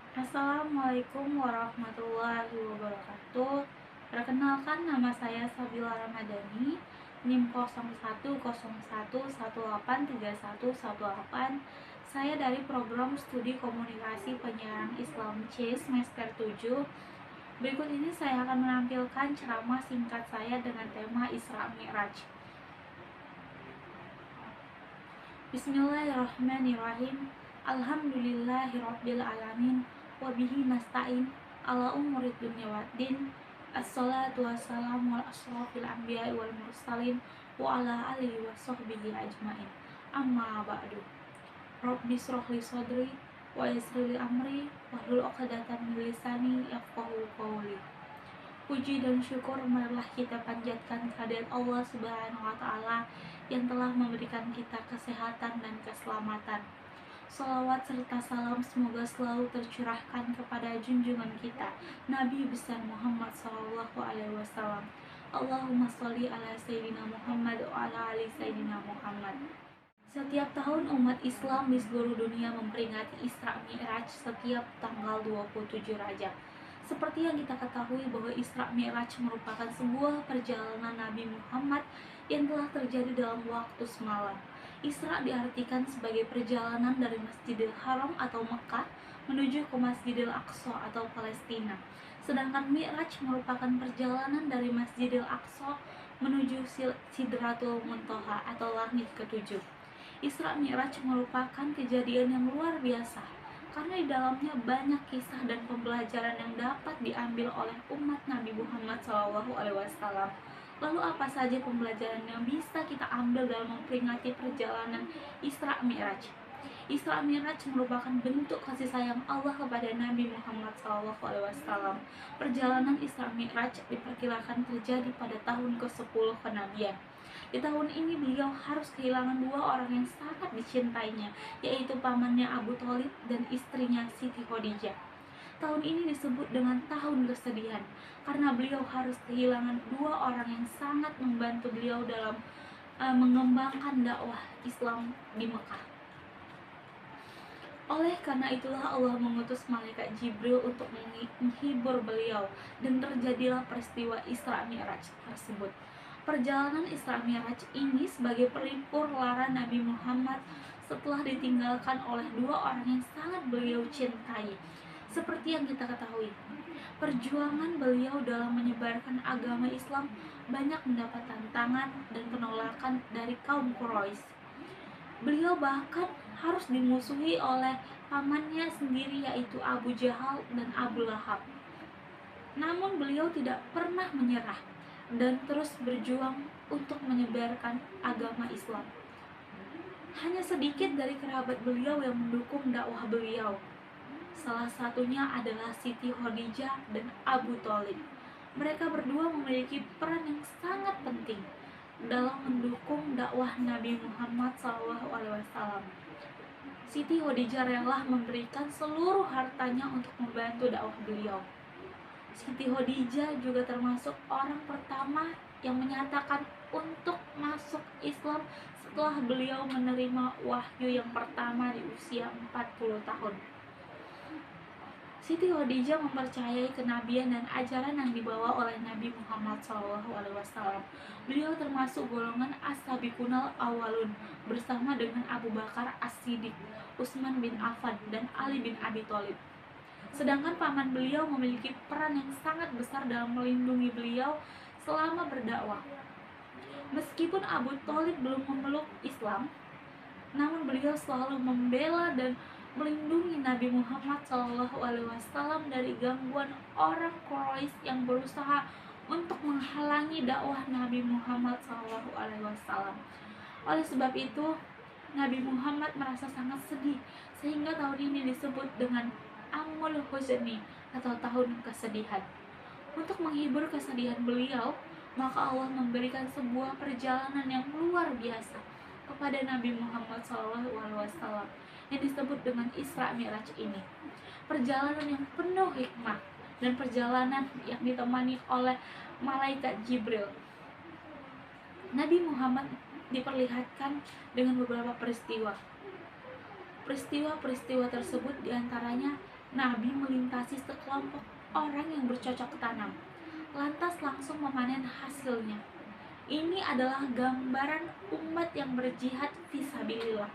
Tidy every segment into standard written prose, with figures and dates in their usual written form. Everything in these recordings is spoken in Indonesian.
Assalamualaikum warahmatullahi wabarakatuh. Perkenalkan, nama saya Sabila Ramadhani, NIM 0101183118. Saya dari program studi komunikasi penyiaran Islam C semester 7. Berikut ini saya akan menampilkan ceramah singkat saya dengan tema Isra Mi'raj. Bismillahirrahmanirrahim. Alhamdulillahirabbil alamin. Wabihi nasta'in ala umurid dunya waddin. Assalatu wassalamu ala asrofil anbiya'i wal mursalin wa ala alihi wa sahbihi ajmain. Amma ba'du. Rabbi shrahli sadri wa yassir li amri wahlul 'uqdatam min lisani yafqahu qawli. Puji dan syukur marilah kita panjatkan kehadirat Allah Subhanahu wa Ta'ala yang telah memberikan kita kesehatan dan keselamatan. Salawat serta salam semoga selalu tercurahkan kepada junjungan kita, Nabi besar Muhammad SAW. Allahumma sholli ala Sayyidina Muhammad wa ala ali Sayyidina Muhammad. Setiap tahun umat Islam di seluruh dunia memperingati Isra Mi'raj setiap tanggal 27 Rajab. Seperti yang kita ketahui bahwa Isra Mi'raj merupakan sebuah perjalanan Nabi Muhammad yang telah terjadi dalam waktu semalam. Isra diartikan sebagai perjalanan dari Masjidil Haram atau Mekah menuju ke Masjidil Aqsa atau Palestina. Sedangkan Mi'raj merupakan perjalanan dari Masjidil Aqsa menuju Sidratul Muntaha atau langit ketujuh. Isra Mi'raj merupakan kejadian yang luar biasa karena di dalamnya banyak kisah dan pembelajaran yang dapat diambil oleh umat Nabi Muhammad SAW. Lalu apa saja pembelajaran yang bisa kita ambil dalam memperingati perjalanan Isra Mi'raj? Isra Mi'raj merupakan bentuk kasih sayang Allah kepada Nabi Muhammad SAW. Perjalanan Isra Mi'raj diperkirakan terjadi pada tahun ke-10 kenabian. Di tahun ini beliau harus kehilangan dua orang yang sangat dicintainya, yaitu pamannya Abu Thalib dan istrinya Siti Khadijah. Tahun ini disebut dengan tahun kesedihan karena beliau harus kehilangan dua orang yang sangat membantu beliau dalam mengembangkan dakwah Islam di Mekah. Oleh karena itulah Allah mengutus malaikat Jibril untuk menghibur beliau dan terjadilah peristiwa Isra Mi'raj tersebut. Perjalanan Isra Mi'raj ini sebagai pelipur lara Nabi Muhammad setelah ditinggalkan oleh dua orang yang sangat beliau cintai. Seperti yang kita ketahui, perjuangan beliau dalam menyebarkan agama Islam banyak mendapat tantangan dan penolakan dari kaum Quraisy. Beliau bahkan harus dimusuhi oleh pamannya sendiri, yaitu Abu Jahal dan Abu Lahab. Namun beliau tidak pernah menyerah dan terus berjuang untuk menyebarkan agama Islam. Hanya sedikit dari kerabat beliau yang mendukung dakwah beliau. Salah satunya adalah Siti Khadijah dan Abu Thalib. Mereka berdua memiliki peran yang sangat penting dalam mendukung dakwah Nabi Muhammad SAW. Siti Khadijah rela memberikan seluruh hartanya untuk membantu dakwah beliau. Siti Khadijah juga termasuk orang pertama yang menyatakan untuk masuk Islam setelah beliau menerima wahyu yang pertama di usia 40 tahun. Siti Khadijah mempercayai kenabian dan ajaran yang dibawa oleh Nabi Muhammad SAW. Beliau termasuk golongan as-sabiqunal awwalun bersama dengan Abu Bakar As-Siddiq, Utsman bin Affan, dan Ali bin Abi Thalib. Sedangkan paman beliau memiliki peran yang sangat besar dalam melindungi beliau selama berdakwah. Meskipun Abu Thalib belum memeluk Islam, namun beliau selalu membela dan melindungi Nabi Muhammad SAW dari gangguan orang Quraisy yang berusaha untuk menghalangi dakwah Nabi Muhammad SAW. Oleh sebab itu, Nabi Muhammad merasa sangat sedih sehingga tahun ini disebut dengan Amul Huzni atau tahun kesedihan. Untuk menghibur kesedihan beliau, maka Allah memberikan sebuah perjalanan yang luar biasa kepada Nabi Muhammad SAW yang disebut dengan Isra Mi'raj ini. Perjalanan yang penuh hikmah dan perjalanan yang ditemani oleh malaikat Jibril. Nabi Muhammad diperlihatkan dengan beberapa peristiwa. Peristiwa-peristiwa tersebut diantaranya Nabi melintasi sekelompok orang yang bercocok tanam, lantas langsung memanen hasilnya. Ini adalah gambaran umat yang berjihad fisabilillah.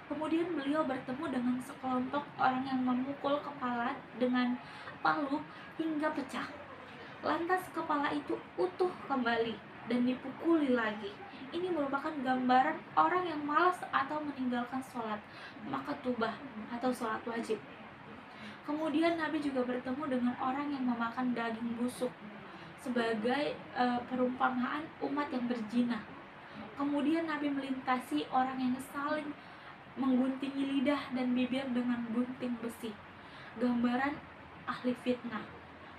Kemudian beliau bertemu dengan sekelompok orang yang memukul kepala dengan palu hingga pecah. Lantas kepala itu utuh kembali dan dipukuli lagi. Ini merupakan gambaran orang yang malas atau meninggalkan sholat makatubah atau sholat wajib. Kemudian Nabi juga bertemu dengan orang yang memakan daging busuk sebagai perumpamaan umat yang berzina. Kemudian Nabi melintasi orang yang saling mengguntingi lidah dan bibir dengan gunting besi, gambaran ahli fitnah.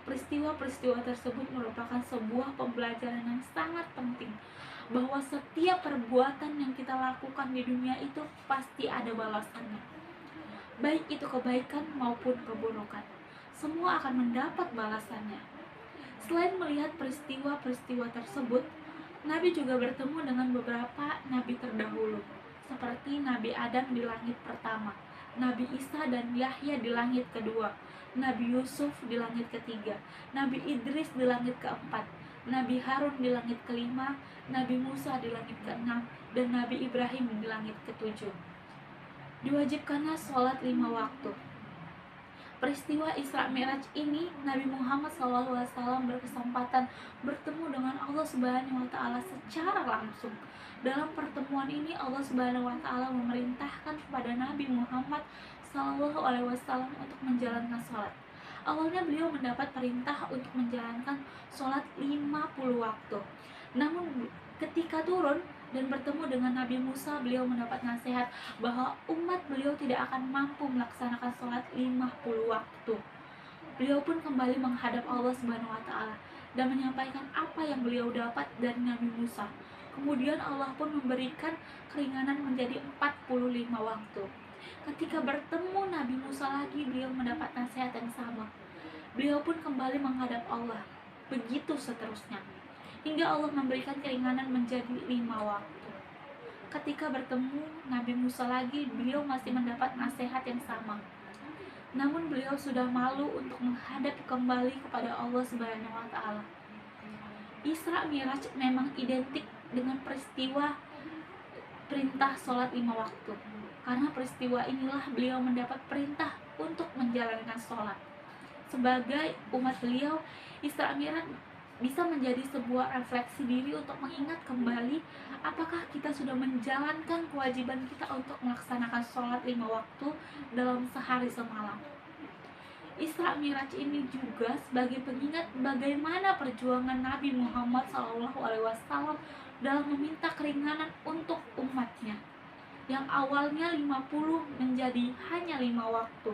Peristiwa-peristiwa tersebut merupakan sebuah pembelajaran yang sangat penting, bahwa setiap perbuatan yang kita lakukan di dunia itu pasti ada balasannya, baik itu kebaikan maupun keburukan. Semua akan mendapat balasannya. Selain melihat peristiwa-peristiwa tersebut, Nabi juga bertemu dengan beberapa nabi terdahulu, seperti Nabi Adam di langit pertama, Nabi Isa dan Yahya di langit kedua, Nabi Yusuf di langit ketiga, Nabi Idris di langit keempat, Nabi Harun di langit kelima, Nabi Musa di langit keenam, dan Nabi Ibrahim di langit ketujuh. Diwajibkannya sholat 5 waktu. Peristiwa Isra Mi'raj ini, Nabi Muhammad SAW berkesempatan bertemu dengan Allah Subhanahu wa Ta'ala secara langsung. Dalam pertemuan ini, Allah Subhanahu wa Ta'ala memerintahkan kepada Nabi Muhammad SAW untuk menjalankan sholat. Awalnya beliau mendapat perintah untuk menjalankan sholat 50 waktu. Namun ketika turun dan bertemu dengan Nabi Musa, beliau mendapat nasihat bahwa umat beliau tidak akan mampu melaksanakan sholat 50 waktu. Beliau pun kembali menghadap Allah Subhanahu wa Ta'ala dan menyampaikan apa yang beliau dapat dari Nabi Musa. Kemudian Allah pun memberikan keringanan menjadi 45 waktu. Ketika bertemu Nabi Musa lagi, beliau mendapat nasihat yang sama. Beliau pun kembali menghadap Allah. Begitu seterusnya, hingga Allah memberikan keringanan menjadi 5 waktu. Ketika bertemu Nabi Musa lagi, beliau masih mendapat nasihat yang sama. Namun beliau sudah malu untuk menghadap kembali kepada Allah Subhanahu wa Ta'ala. Isra Mi'raj memang identik dengan peristiwa perintah sholat 5 waktu. Karena peristiwa inilah beliau mendapat perintah untuk menjalankan sholat. Sebagai umat beliau, Isra Mi'raj bisa menjadi sebuah refleksi diri untuk mengingat kembali apakah kita sudah menjalankan kewajiban kita untuk melaksanakan sholat 5 waktu dalam sehari semalam. Isra Mi'raj ini juga sebagai pengingat bagaimana perjuangan Nabi Muhammad SAW dalam meminta keringanan untuk umatnya, yang awalnya 50 menjadi hanya 5 waktu.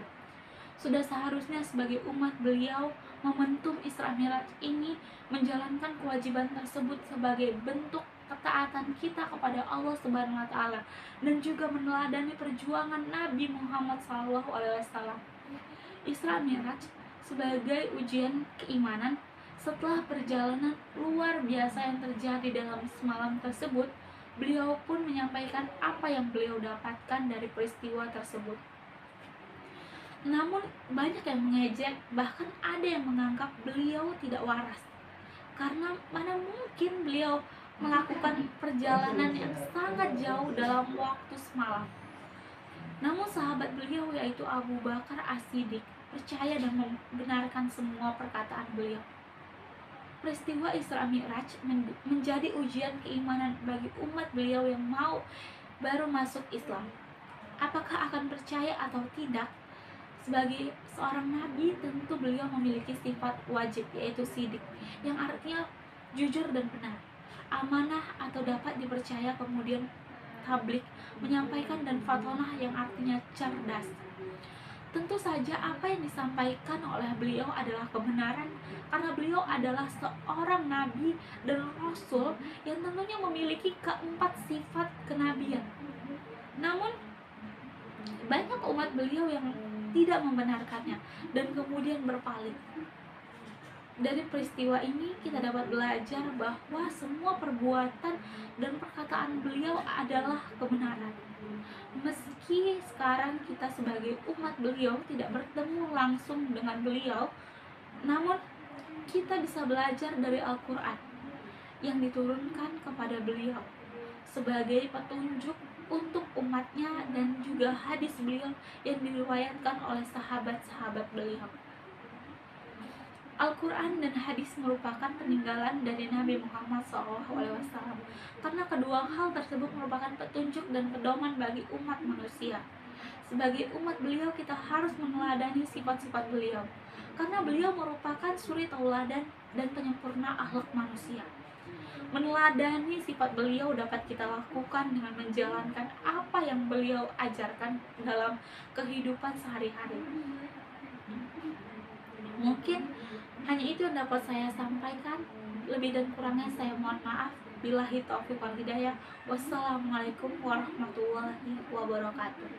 Sudah seharusnya sebagai umat beliau momentum Isra Mi'raj ini menjalankan kewajiban tersebut sebagai bentuk ketaatan kita kepada Allah Subhanahu wa Ta'ala dan juga meneladani perjuangan Nabi Muhammad SAW. Isra Mi'raj sebagai ujian keimanan. Setelah perjalanan luar biasa yang terjadi dalam semalam tersebut, beliau pun menyampaikan apa yang beliau dapatkan dari peristiwa tersebut. Namun banyak yang mengejek, bahkan ada yang menganggap beliau tidak waras, karena mana mungkin beliau melakukan perjalanan yang sangat jauh dalam waktu semalam. Namun sahabat beliau yaitu Abu Bakar As-Siddiq percaya dan membenarkan semua perkataan beliau. Peristiwa Isra Mi'raj menjadi ujian keimanan bagi umat beliau yang baru masuk Islam. Apakah akan percaya atau tidak? Sebagai seorang nabi, tentu beliau memiliki sifat wajib, yaitu sidik, yang artinya jujur dan benar, amanah atau dapat dipercaya, kemudian tablik, menyampaikan, dan fatonah yang artinya cerdas. Tentu saja apa yang disampaikan oleh beliau adalah kebenaran, karena beliau adalah seorang nabi dan rasul yang tentunya memiliki keempat sifat kenabian. Namun banyak umat beliau yang tidak membenarkannya dan kemudian berpaling. Dari peristiwa ini kita dapat belajar bahwa semua perbuatan dan perkataan beliau adalah kebenaran. Meski sekarang kita sebagai umat beliau tidak bertemu langsung dengan beliau, namun kita bisa belajar dari Al-Quran yang diturunkan kepada beliau sebagai petunjuk untuk umatnya, dan juga hadis beliau yang diriwayatkan oleh sahabat-sahabat beliau. Al-Quran dan hadis merupakan peninggalan dari Nabi Muhammad SAW, karena kedua hal tersebut merupakan petunjuk dan pedoman bagi umat manusia. Sebagai umat beliau, kita harus meneladani sifat-sifat beliau, karena beliau merupakan suri tauladan dan penyempurna akhlak manusia. Meneladani sifat beliau dapat kita lakukan dengan menjalankan apa yang beliau ajarkan dalam kehidupan sehari-hari. Mungkin hanya itu yang dapat saya sampaikan. Lebih dan kurangnya saya mohon maaf. Billahi taufiq wal hidayah. Wassalamualaikum warahmatullahi wabarakatuh.